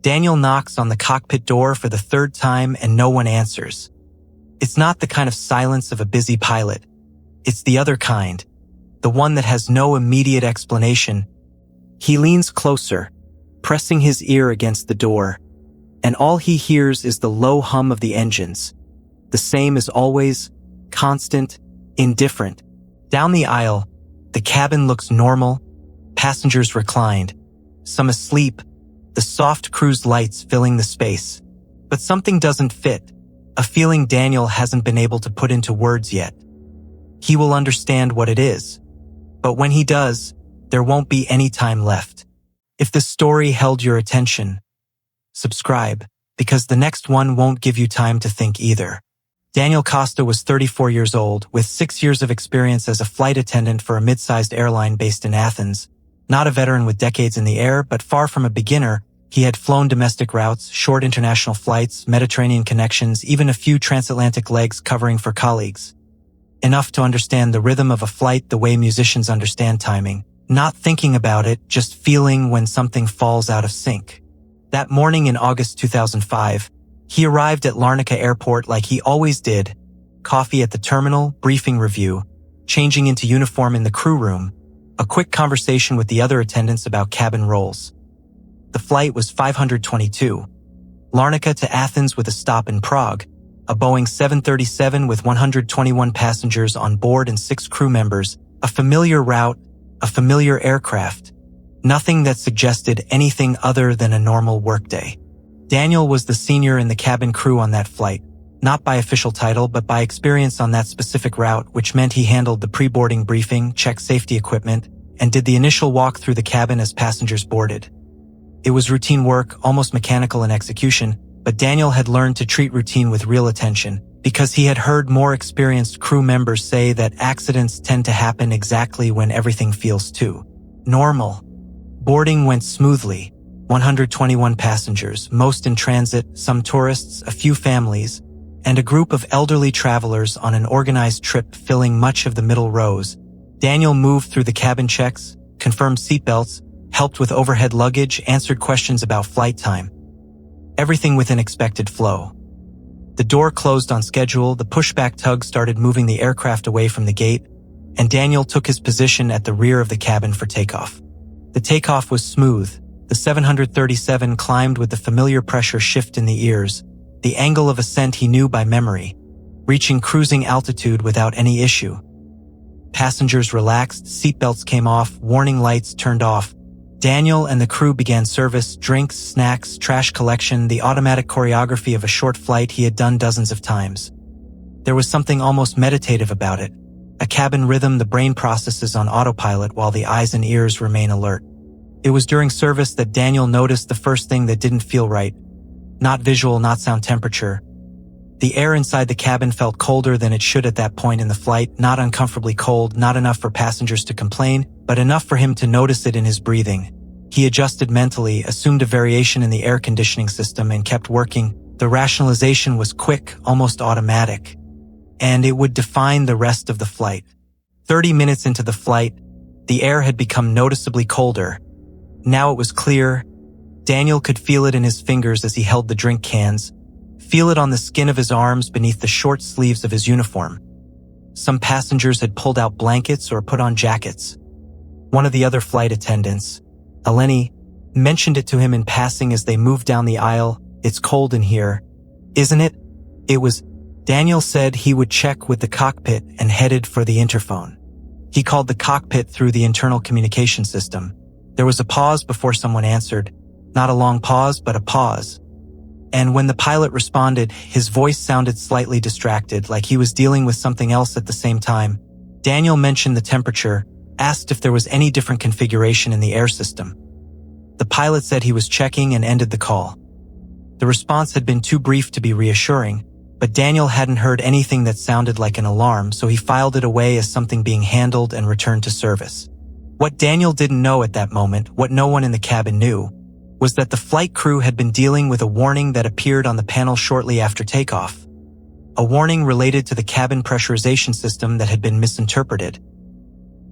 Daniel knocks on the cockpit door for the third time and no one answers. It's not the kind of silence of a busy pilot. It's the other kind, the one that has no immediate explanation. He leans closer, pressing his ear against the door, and all he hears is the low hum of the engines. The same as always, constant, indifferent. Down the aisle, the cabin looks normal, passengers reclined, some asleep, the soft cruise lights filling the space. But something doesn't fit, a feeling Daniel hasn't been able to put into words yet. He will understand what it is, but when he does, there won't be any time left. If this story held your attention, subscribe, because the next one won't give you time to think either. Daniel Costa was 34 years old, with 6 years of experience as a flight attendant for a mid-sized airline based in Athens. Not a veteran with decades in the air, but far from a beginner. He had flown domestic routes, short international flights, Mediterranean connections, even a few transatlantic legs covering for colleagues. Enough to understand the rhythm of a flight the way musicians understand timing. Not thinking about it, just feeling when something falls out of sync. That morning in August 2005, he arrived at Larnaca Airport like he always did. Coffee at the terminal, briefing review, changing into uniform in the crew room, a quick conversation with the other attendants about cabin roles. The flight was 522. Larnaca to Athens with a stop in Prague, a Boeing 737 with 121 passengers on board and 6 crew members, a familiar route, a familiar aircraft. Nothing that suggested anything other than a normal workday. Daniel was the senior in the cabin crew on that flight, not by official title but by experience on that specific route, which meant he handled the pre-boarding briefing, checked safety equipment, and did the initial walk through the cabin as passengers boarded. It was routine work, almost mechanical in execution, but Daniel had learned to treat routine with real attention, because he had heard more experienced crew members say that accidents tend to happen exactly when everything feels too normal. Boarding went smoothly. 121 passengers, most in transit, some tourists, a few families, and a group of elderly travelers on an organized trip filling much of the middle rows. Daniel moved through the cabin checks, confirmed seatbelts, helped with overhead luggage, answered questions about flight time. Everything within expected flow. The door closed on schedule, the pushback tug started moving the aircraft away from the gate, and Daniel took his position at the rear of the cabin for takeoff. The takeoff was smooth. The 737 climbed with the familiar pressure shift in the ears, the angle of ascent he knew by memory, reaching cruising altitude without any issue. Passengers relaxed, seatbelts came off, warning lights turned off. Daniel and the crew began service, drinks, snacks, trash collection, the automatic choreography of a short flight he had done dozens of times. There was something almost meditative about it, a cabin rhythm the brain processes on autopilot while the eyes and ears remain alert. It was during service that Daniel noticed the first thing that didn't feel right. Not visual, not sound, temperature. The air inside the cabin felt colder than it should at that point in the flight, not uncomfortably cold, not enough for passengers to complain, but enough for him to notice it in his breathing. He adjusted mentally, assumed a variation in the air conditioning system, and kept working. The rationalization was quick, almost automatic. And it would define the rest of the flight. 30 minutes into the flight, the air had become noticeably colder. Now it was clear. Daniel could feel it in his fingers as he held the drink cans, feel it on the skin of his arms beneath the short sleeves of his uniform. Some passengers had pulled out blankets or put on jackets. One of the other flight attendants, Eleni, mentioned it to him in passing as they moved down the aisle. "It's cold in here, isn't it?" It was. Daniel said he would check with the cockpit and headed for the interphone. He called the cockpit through the internal communication system. There was a pause before someone answered. Not a long pause, but a pause. And when the pilot responded, his voice sounded slightly distracted, like he was dealing with something else at the same time. Daniel mentioned the temperature, asked if there was any different configuration in the air system. The pilot said he was checking and ended the call. The response had been too brief to be reassuring, but Daniel hadn't heard anything that sounded like an alarm, so he filed it away as something being handled and returned to service. What Daniel didn't know at that moment, what no one in the cabin knew, was that the flight crew had been dealing with a warning that appeared on the panel shortly after takeoff. A warning related to the cabin pressurization system that had been misinterpreted.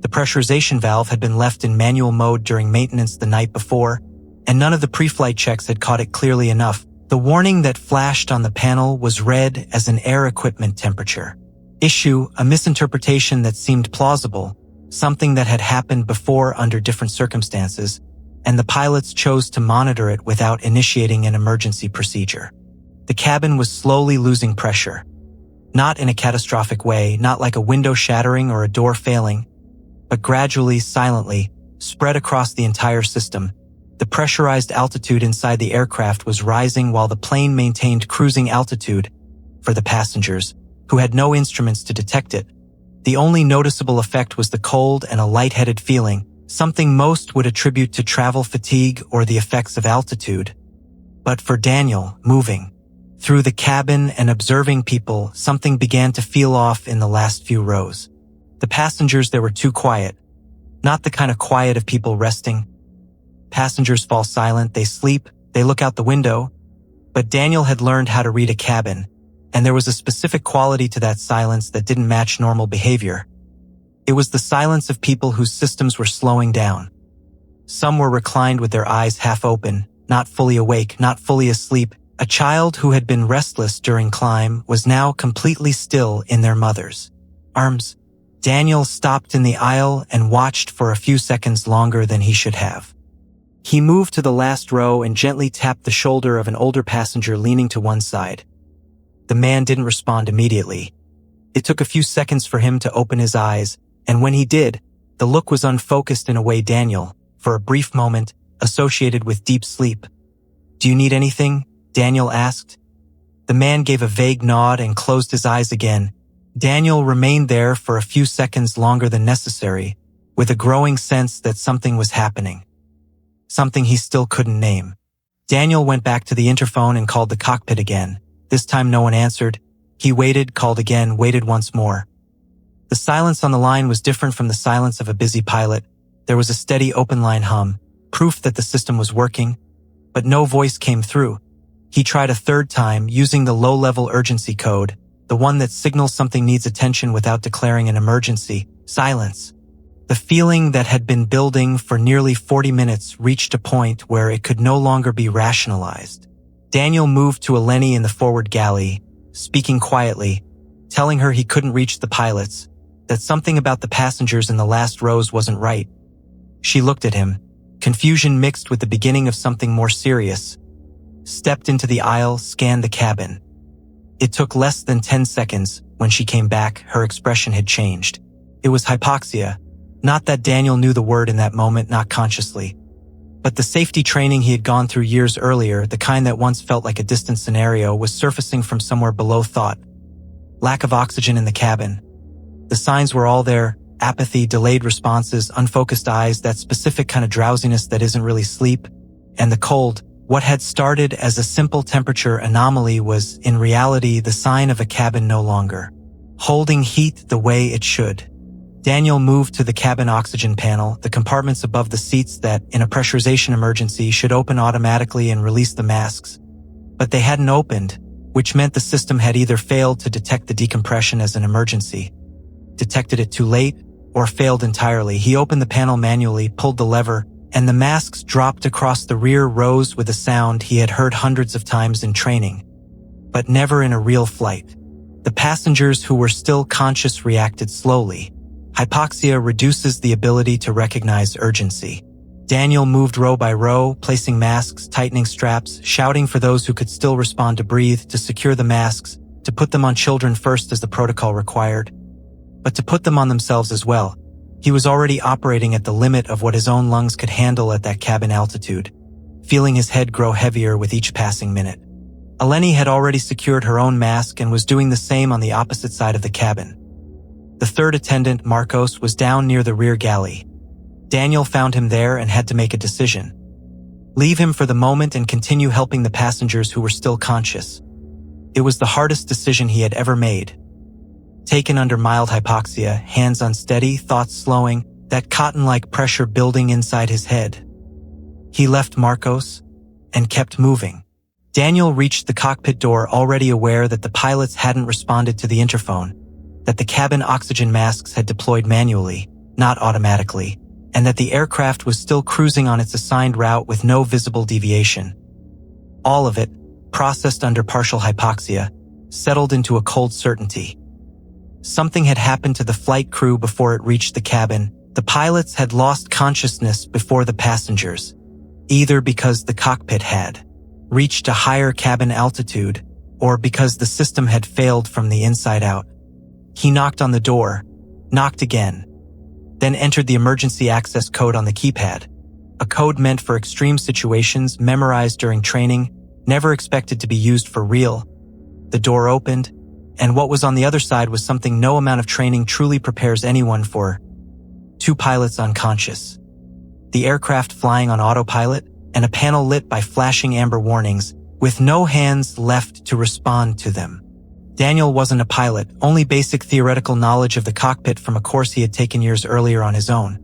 The pressurization valve had been left in manual mode during maintenance the night before, and none of the pre-flight checks had caught it clearly enough. The warning that flashed on the panel was read as an air equipment temperature. Issue, a misinterpretation that seemed plausible, something that had happened before under different circumstances, and the pilots chose to monitor it without initiating an emergency procedure. The cabin was slowly losing pressure. Not in a catastrophic way, not like a window shattering or a door failing, but gradually, silently, spread across the entire system. The pressurized altitude inside the aircraft was rising while the plane maintained cruising altitude for the passengers, who had no instruments to detect it. The only noticeable effect was the cold and a lightheaded feeling, something most would attribute to travel fatigue or the effects of altitude. But for Daniel, moving through the cabin and observing people, something began to feel off in the last few rows. The passengers there were too quiet. Not the kind of quiet of people resting. Passengers fall silent, they sleep, they look out the window. But Daniel had learned how to read a cabin, and there was a specific quality to that silence that didn't match normal behavior. It was the silence of people whose systems were slowing down. Some were reclined with their eyes half open, not fully awake, not fully asleep. A child who had been restless during climb was now completely still in their mother's arms. Daniel stopped in the aisle and watched for a few seconds longer than he should have. He moved to the last row and gently tapped the shoulder of an older passenger leaning to one side. The man didn't respond immediately. It took a few seconds for him to open his eyes, and when he did, the look was unfocused in a way Daniel, for a brief moment, associated with deep sleep. "Do you need anything?" Daniel asked. The man gave a vague nod and closed his eyes again. Daniel remained there for a few seconds longer than necessary, with a growing sense that something was happening. Something he still couldn't name. Daniel went back to the interphone and called the cockpit again. This time no one answered. He waited, called again, waited once more. The silence on the line was different from the silence of a busy pilot. There was a steady open line hum, proof that the system was working, but no voice came through. He tried a third time, using the low-level urgency code, the one that signals something needs attention without declaring an emergency. Silence. The feeling that had been building for nearly 40 minutes reached a point where it could no longer be rationalized. Daniel moved to Eleni in the forward galley, speaking quietly, telling her he couldn't reach the pilots, that something about the passengers in the last rows wasn't right. She looked at him, confusion mixed with the beginning of something more serious, stepped into the aisle, scanned the cabin. It took less than 10 seconds. When she came back, her expression had changed. It was hypoxia. Not that Daniel knew the word in that moment, not consciously. But the safety training he had gone through years earlier, the kind that once felt like a distant scenario, was surfacing from somewhere below thought. Lack of oxygen in the cabin. The signs were all there: apathy, delayed responses, unfocused eyes, that specific kind of drowsiness that isn't really sleep. And the cold. What had started as a simple temperature anomaly was, in reality, the sign of a cabin no longer holding heat the way it should. Daniel moved to the cabin oxygen panel, the compartments above the seats that, in a pressurization emergency, should open automatically and release the masks. But they hadn't opened, which meant the system had either failed to detect the decompression as an emergency, detected it too late, or failed entirely. He opened the panel manually, pulled the lever, and the masks dropped across the rear rows with a sound he had heard hundreds of times in training, but never in a real flight. The passengers who were still conscious reacted slowly. Hypoxia reduces the ability to recognize urgency. Daniel moved row by row, placing masks, tightening straps, shouting for those who could still respond to breathe, to secure the masks, to put them on children first as the protocol required, but to put them on themselves as well. He was already operating at the limit of what his own lungs could handle at that cabin altitude, feeling his head grow heavier with each passing minute. Eleni had already secured her own mask and was doing the same on the opposite side of the cabin. The third attendant, Marcos, was down near the rear galley. Daniel found him there and had to make a decision. Leave him for the moment and continue helping the passengers who were still conscious. It was the hardest decision he had ever made. Taken under mild hypoxia, hands unsteady, thoughts slowing, that cotton-like pressure building inside his head. He left Marcos and kept moving. Daniel reached the cockpit door, already aware that the pilots hadn't responded to the interphone, that the cabin oxygen masks had deployed manually, not automatically, and that the aircraft was still cruising on its assigned route with no visible deviation. All of it, processed under partial hypoxia, settled into a cold certainty. Something had happened to the flight crew before it reached the cabin. The pilots had lost consciousness before the passengers, either because the cockpit had reached a higher cabin altitude or because the system had failed from the inside out. He knocked on the door, knocked again, then entered the emergency access code on the keypad, a code meant for extreme situations, memorized during training, never expected to be used for real. The door opened, and what was on the other side was something no amount of training truly prepares anyone for. 2 pilots unconscious, the aircraft flying on autopilot, and a panel lit by flashing amber warnings, with no hands left to respond to them. Daniel wasn't a pilot, only basic theoretical knowledge of the cockpit from a course he had taken years earlier on his own.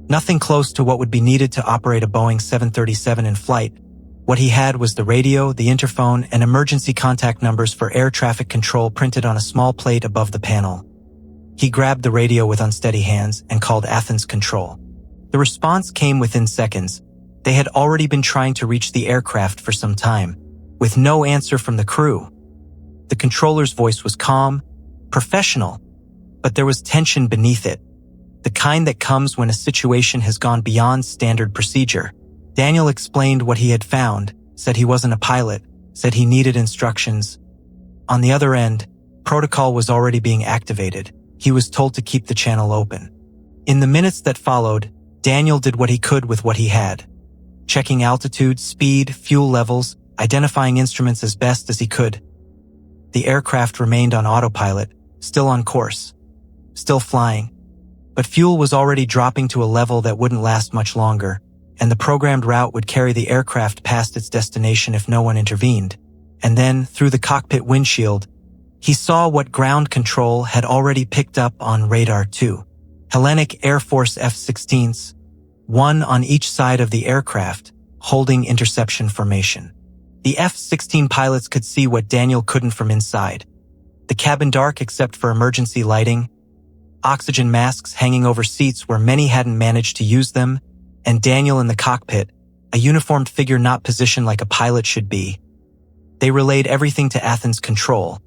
Nothing close to what would be needed to operate a Boeing 737 in flight. What he had was the radio, the interphone, and emergency contact numbers for air traffic control printed on a small plate above the panel. He grabbed the radio with unsteady hands and called Athens Control. The response came within seconds. They had already been trying to reach the aircraft for some time, with no answer from the crew. The controller's voice was calm, professional, but there was tension beneath it, the kind that comes when a situation has gone beyond standard procedure. Daniel explained what he had found, said he wasn't a pilot, said he needed instructions. On the other end, protocol was already being activated. He was told to keep the channel open. In the minutes that followed, Daniel did what he could with what he had, checking altitude, speed, fuel levels, identifying instruments as best as he could. The aircraft remained on autopilot, still on course, still flying, but fuel was already dropping to a level that wouldn't last much longer, and the programmed route would carry the aircraft past its destination if no one intervened. And then, through the cockpit windshield, he saw what ground control had already picked up on radar too. Hellenic Air Force F-16s, one on each side of the aircraft, holding interception formation. The F-16 pilots could see what Daniel couldn't from inside. The cabin dark except for emergency lighting, oxygen masks hanging over seats where many hadn't managed to use them, and Daniel in the cockpit, a uniformed figure not positioned like a pilot should be. They relayed everything to Athens Control,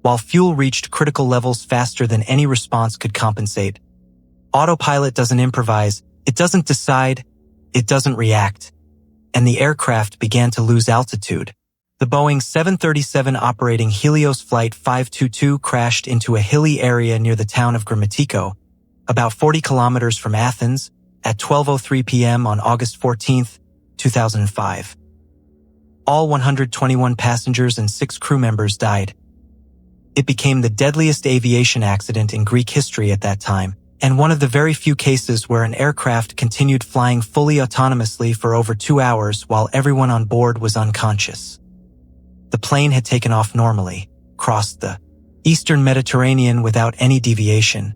while fuel reached critical levels faster than any response could compensate. Autopilot doesn't improvise, it doesn't decide, it doesn't react. And the aircraft began to lose altitude. The Boeing 737 operating Helios Flight 522 crashed into a hilly area near the town of Grammatico, about 40 kilometers from Athens, at 12:03 p.m. on August 14, 2005. All 121 passengers and 6 crew members died. It became the deadliest aviation accident in Greek history at that time, and one of the very few cases where an aircraft continued flying fully autonomously for over 2 hours while everyone on board was unconscious. The plane had taken off normally, crossed the eastern Mediterranean without any deviation,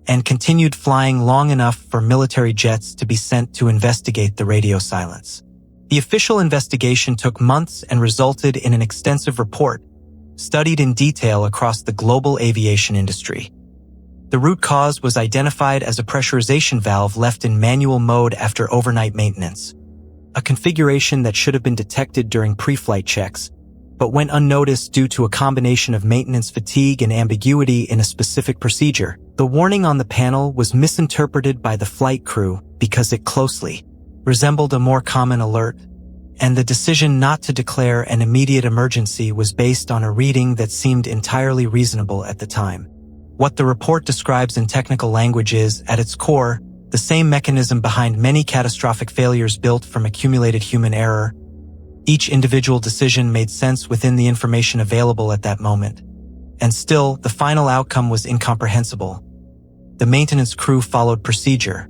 and continued flying long enough for military jets to be sent to investigate the radio silence. The official investigation took months and resulted in an extensive report, studied in detail across the global aviation industry. The root cause was identified as a pressurization valve left in manual mode after overnight maintenance, a configuration that should have been detected during pre-flight checks, but went unnoticed due to a combination of maintenance fatigue and ambiguity in a specific procedure. The warning on the panel was misinterpreted by the flight crew because it closely resembled a more common alert, and the decision not to declare an immediate emergency was based on a reading that seemed entirely reasonable at the time. What the report describes in technical language is, at its core, the same mechanism behind many catastrophic failures built from accumulated human error. Each individual decision made sense within the information available at that moment. And still, the final outcome was incomprehensible. The maintenance crew followed procedure.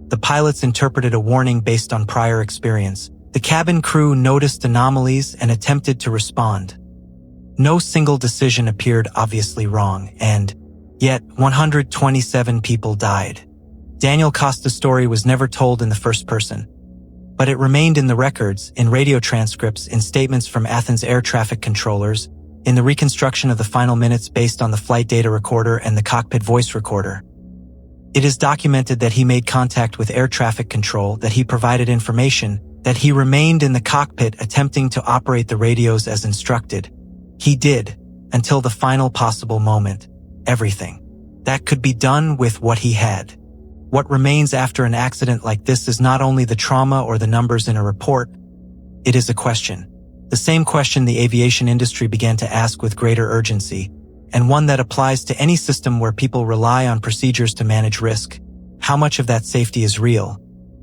The pilots interpreted a warning based on prior experience. The cabin crew noticed anomalies and attempted to respond. No single decision appeared obviously wrong, and yet 127 people died. Daniel Costa's story was never told in the first person, but it remained in the records, in radio transcripts, in statements from Athens air traffic controllers, in the reconstruction of the final minutes based on the flight data recorder and the cockpit voice recorder. It is documented that he made contact with air traffic control, that he provided information, that he remained in the cockpit attempting to operate the radios as instructed. He did, until the final possible moment, everything that could be done with what he had. What remains after an accident like this is not only the trauma or the numbers in a report, it is a question. The same question the aviation industry began to ask with greater urgency, and one that applies to any system where people rely on procedures to manage risk. How much of that safety is real?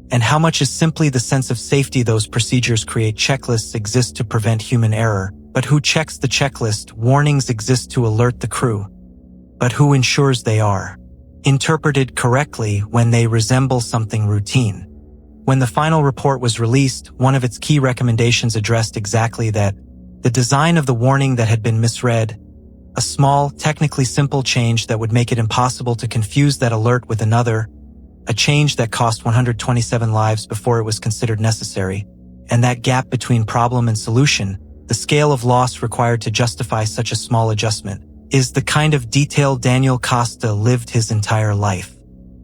And how much is simply the sense of safety those procedures create? Checklists exist to prevent human error, but who checks the checklist? Warnings exist to alert the crew, but who ensures they are interpreted correctly when they resemble something routine? When the final report was released, one of its key recommendations addressed exactly that: the design of the warning that had been misread, a small, technically simple change that would make it impossible to confuse that alert with another, a change that cost 127 lives before it was considered necessary, and that gap between problem and solution, the scale of loss required to justify such a small adjustment, is the kind of detail Daniel Costa lived his entire life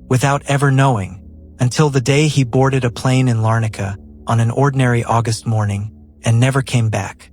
without ever knowing, until the day he boarded a plane in Larnaca on an ordinary August morning and never came back.